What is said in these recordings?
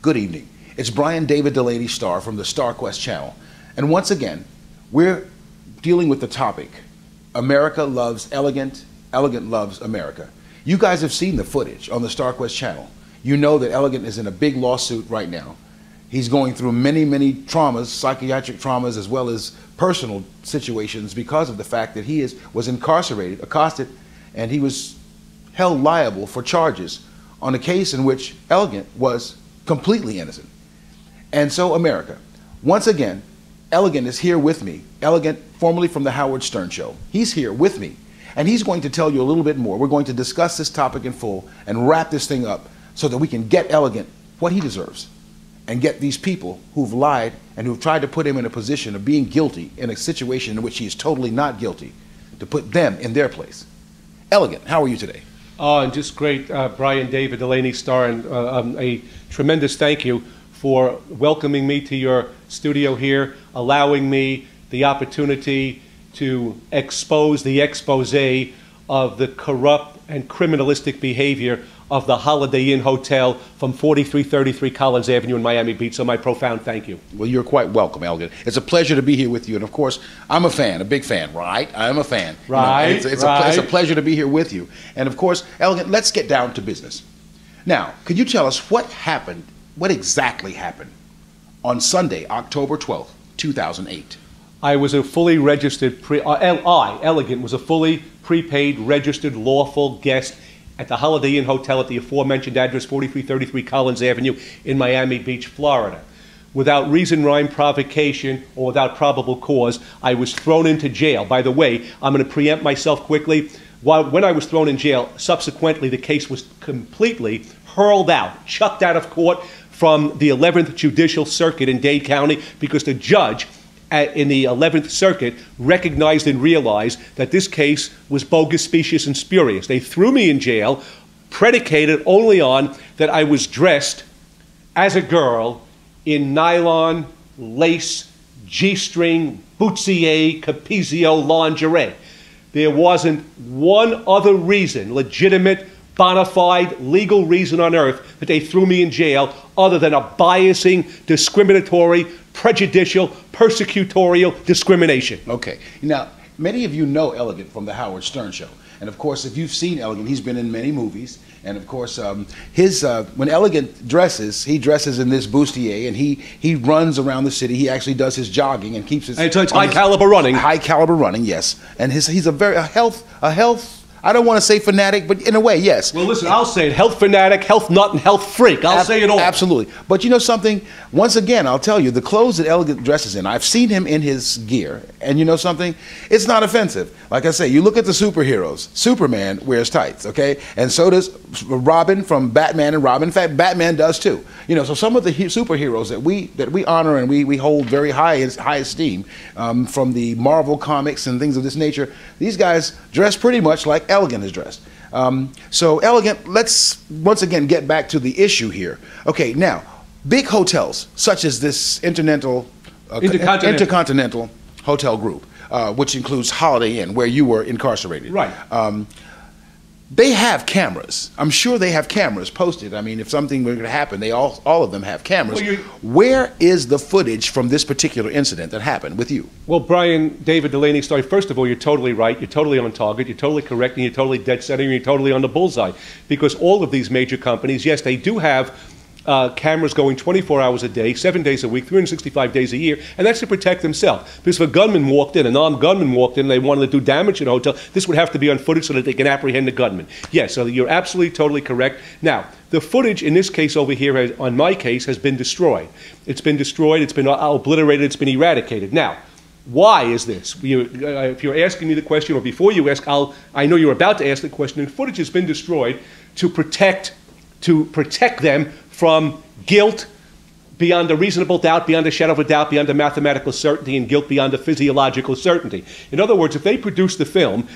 Good evening. It's Brian David Delaney Starr from the StarQuest channel. And once again, we're dealing with the topic, America loves Elegant, Elegant loves America. You guys have seen the footage on the StarQuest channel. You know that Elegant is in a big lawsuit right now. He's going through many, many traumas, psychiatric traumas, as well as personal situations because of the fact that he was incarcerated, accosted, and he was held liable for charges on a case in which Elegant was completely innocent. And so America, once again, Elegant is here with me. Elegant, formerly from the Howard Stern Show. He's here with me, and he's going to tell you a little bit more. We're going to discuss this topic in full and wrap this thing up so that we can get Elegant what he deserves and get these people who've lied and who've tried to put him in a position of being guilty in a situation in which he is totally not guilty, to put them in their place. Elegant, how are you today? And just great, Brian David Delaney Starr, and a tremendous thank you for welcoming me to your studio here, allowing me the opportunity to expose the expose of the corrupt and criminalistic behavior of the Holiday Inn Hotel from 4333 Collins Avenue in Miami Beach. So my profound thank you. Well, you're quite welcome, Elegant. It's a pleasure to be here with you. And of course, I'm a fan, a big fan, right? I'm a fan. Right, you know, it's a pleasure to be here with you. And of course, Elegant, let's get down to business. Now, could you tell us what happened, what exactly happened on Sunday, October 12th, 2008? I was a fully registered, Elegant, was a fully prepaid, registered, lawful guest at the Holiday Inn Hotel at the aforementioned address, 4333 Collins Avenue in Miami Beach, Florida. Without reason, rhyme, provocation, or without probable cause, I was thrown into jail. By the way, I'm going to preempt myself quickly. When I was thrown in jail, subsequently the case was completely hurled out, chucked out of court from the 11th Judicial Circuit in Dade County because the judge in the 11th Circuit recognized and realized that this case was bogus, specious, and spurious. They threw me in jail, predicated only on that I was dressed as a girl in nylon, lace, G-string, bustier, capezio lingerie. There wasn't one other reason, legitimate, bona fide, legal reason on earth that they threw me in jail other than a biasing, discriminatory, prejudicial, persecutorial discrimination. Okay. Now, many of you know Elegant from the Howard Stern Show. And of course, if you've seen Elegant, he's been in many movies. And of course, when Elegant dresses, he dresses in this bustier, and he runs around the city. He actually does his jogging and keeps his... And it's high caliber running. High caliber running, yes. And he's a health, I don't want to say fanatic, but in a way, yes. Well, listen, I'll say it. Health fanatic, health nut, and health freak. I'll say it all. Absolutely. But you know something? Once again, I'll tell you, the clothes that Elegant dresses in, I've seen him in his gear. And you know something? It's not offensive. Like I say, you look at the superheroes. Superman wears tights, okay? And so does Robin from Batman and Robin. In fact, Batman does too. You know, so some of the superheroes that we honor and we hold very high esteem, from the Marvel comics and things of this nature, these guys dress pretty much like Elegant is dressed. So Elegant, let's once again get back to the issue here. Okay, now, big hotels such as this Intercontinental Hotel Group, which includes Holiday Inn, where you were incarcerated. Right. They have cameras. I'm sure they have cameras posted. I mean, if something were to happen, all of them have cameras. Well, where is the footage from this particular incident that happened with you? Well, Brian David Delaney Starr, first of all, you're totally right. You're totally on target. You're totally correct, and you're totally dead center, and you're totally on the bullseye. Because all of these major companies, yes, they do have cameras going 24 hours a day, 7 days a week, 365 days a year, and that's to protect themselves. Because if a gunman walked in, an armed gunman walked in, and they wanted to do damage in a hotel, this would have to be on footage so that they can apprehend the gunman. Yes, so you're absolutely, totally correct. Now, the footage in this case over here, on my case, has been destroyed. It's been destroyed, it's been obliterated, it's been eradicated. Now, why is this? If you're asking me the question, or before you ask, I know you're about to ask the question, the footage has been destroyed to protect them from guilt beyond a reasonable doubt, beyond a shadow of a doubt, beyond a mathematical certainty, and guilt beyond a physiological certainty. In other words, if they produce the film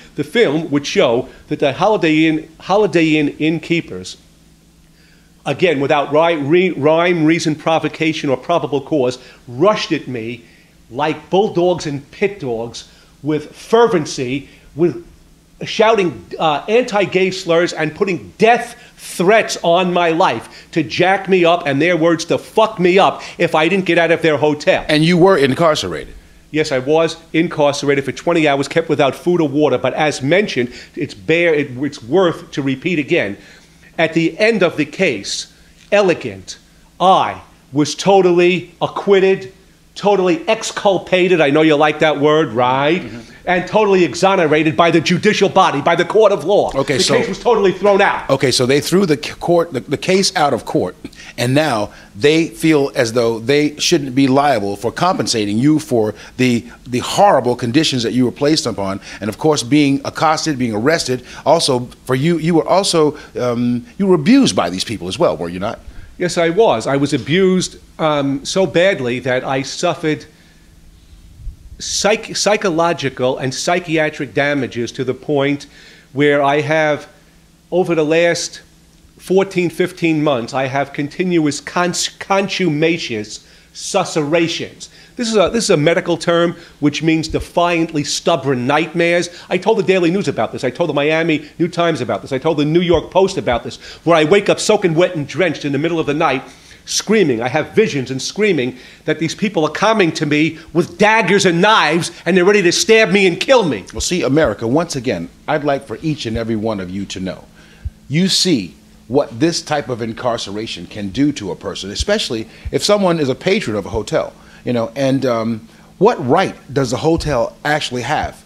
would show that the Holiday Inn innkeepers, again, without rhyme, reason, provocation, or probable cause, rushed at me like bulldogs and pit dogs with fervency, with shouting anti-gay slurs and putting death threats on my life to jack me up, and their words, to fuck me up if I didn't get out of their hotel. And you were incarcerated? Yes, I was incarcerated for 20 hours, kept without food or water. But as mentioned, it's worth to repeat again. At the end of the case, Elegant, I was totally acquitted, totally exculpated, I know you like that word, right? And totally exonerated by the judicial body, by the court of law. Okay, the case was totally thrown out. Okay, so they threw the case out of court, and now they feel as though they shouldn't be liable for compensating you for the horrible conditions that you were placed upon, and of course being accosted, being arrested. Also, for you were also you were abused by these people as well, were you not? Yes, I was. I was abused so badly that I suffered psychological and psychiatric damages to the point where I have, over the last 14, 15 months, I have continuous contumacious susurrations. This is a medical term which means defiantly stubborn nightmares. I told the Daily News about this. I told the Miami New Times about this. I told the New York Post about this, where I wake up soaking wet and drenched in the middle of the night, screaming. I have visions and screaming that these people are coming to me with daggers and knives, and they're ready to stab me and kill me. Well, see, America, once again, I'd like for each and every one of you to know. You see what this type of incarceration can do to a person, especially if someone is a patron of a hotel. And what right does the hotel actually have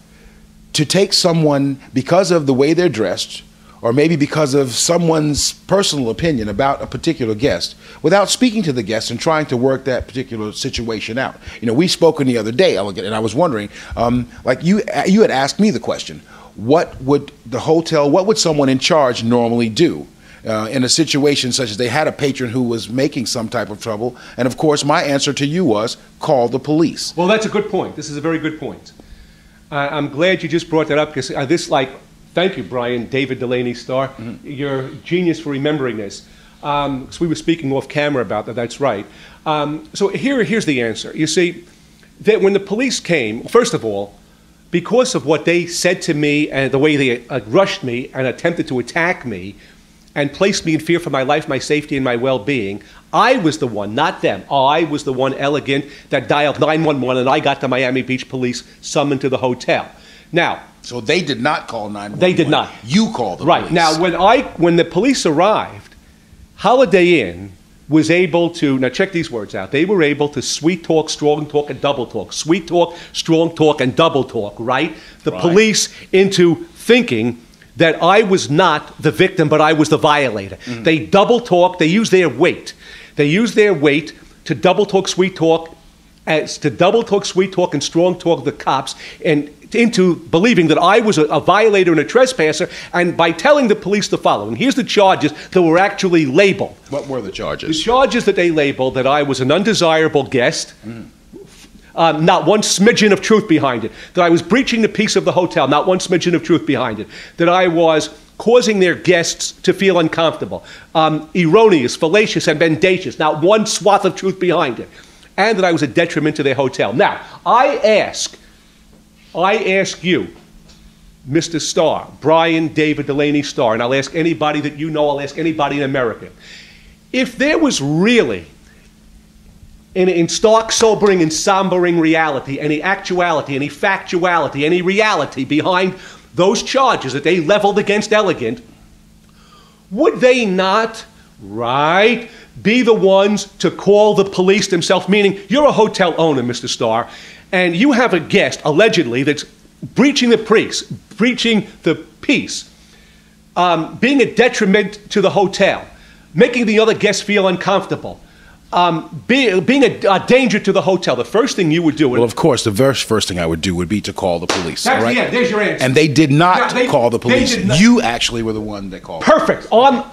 to take someone because of the way they're dressed, or maybe because of someone's personal opinion about a particular guest, without speaking to the guest and trying to work that particular situation out? We spoke the other day, Elegant, and I was wondering, like you had asked me the question, what would someone in charge normally do in a situation such as they had a patron who was making some type of trouble? And of course, my answer to you was, call the police. Well, that's a good point. This is a very good point. I'm glad you just brought that up, because thank you, Brian, David Delaney Starr. You're a genius for remembering this. Because we were speaking off camera about that, that's right. So here's the answer. You see, that when the police came, first of all, because of what they said to me and the way they rushed me and attempted to attack me and placed me in fear for my life, my safety, and my well-being, I was the one, not them, I was the one, Elegant, that dialed 911, and I got the Miami Beach police summoned to the hotel. Now, so they did not call 911. They did not. You called the police. Right. Now, when the police arrived, Holiday Inn was able to, now check these words out, they were able to sweet talk, strong talk, and double talk. Sweet talk, strong talk, and double talk, right? The police into thinking that I was not the victim, but I was the violator. They double talk, they use their weight. They use their weight to double talk, sweet talk, and strong talk the cops, and into believing that I was a violator and a trespasser, and by telling the police the following. Here's the charges that were actually labeled. What were the charges? The charges that they labeled: that I was an undesirable guest, not one smidgen of truth behind it; that I was breaching the peace of the hotel, not one smidgen of truth behind it; that I was causing their guests to feel uncomfortable, erroneous, fallacious, and mendacious, not one swath of truth behind it; and that I was a detriment to their hotel. Now, I ask you, Mr. Starr, Brian David Delaney Starr, and I'll ask anybody that you know, I'll ask anybody in America, if there was really, in stark, sobering, and sombering reality, any actuality, any factuality, any reality behind those charges that they leveled against Elegant, would they not, right, be the ones to call the police themselves? Meaning, you're a hotel owner, Mr. Starr, and you have a guest, allegedly, that's breaching the peace, being a detriment to the hotel, making the other guests feel uncomfortable, being a danger to the hotel. The first thing you would do... Well, of course, the very first thing I would do would be to call the police. That's, right? Yeah, there's your answer. And they did not call the police. You actually were the one that called. Perfect. On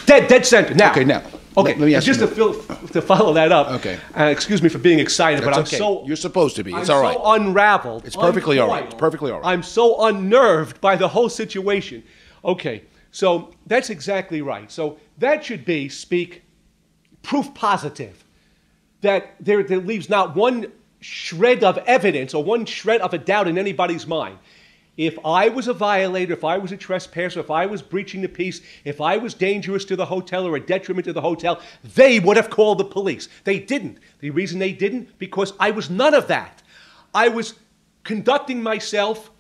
dead center. Now. Okay, now. Okay, let me ask just to follow that up. Okay. Excuse me for being excited, but I'm okay. so... You're supposed to be. It's all right. I'm so unraveled. It's perfectly all right. It's perfectly all right. I'm so unnerved by the whole situation. Okay, so that's exactly right. So that should be, proof positive that there leaves not one shred of evidence or one shred of a doubt in anybody's mind. If I was a violator, if I was a trespasser, if I was breaching the peace, if I was dangerous to the hotel or a detriment to the hotel, they would have called the police. They didn't. The reason they didn't, because I was none of that. I was conducting myself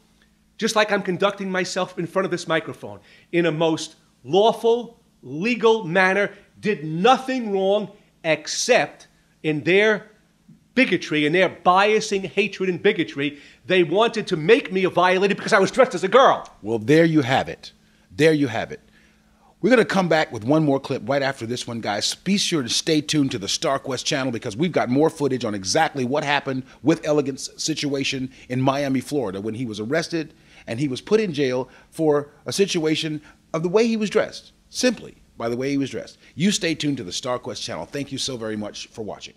just like I'm conducting myself in front of this microphone, in a most lawful, legal manner, did nothing wrong except in their bigotry and their biasing hatred and bigotry, they wanted to make me a violator because I was dressed as a girl. Well, there you have it. There you have it. We're going to come back with one more clip right after this one, guys. Be sure to stay tuned to the STARR Quest channel because we've got more footage on exactly what happened with Elegant's situation in Miami, Florida, when he was arrested and he was put in jail for a situation of the way he was dressed, simply by the way he was dressed. You stay tuned to the STARR Quest channel. Thank you so very much for watching.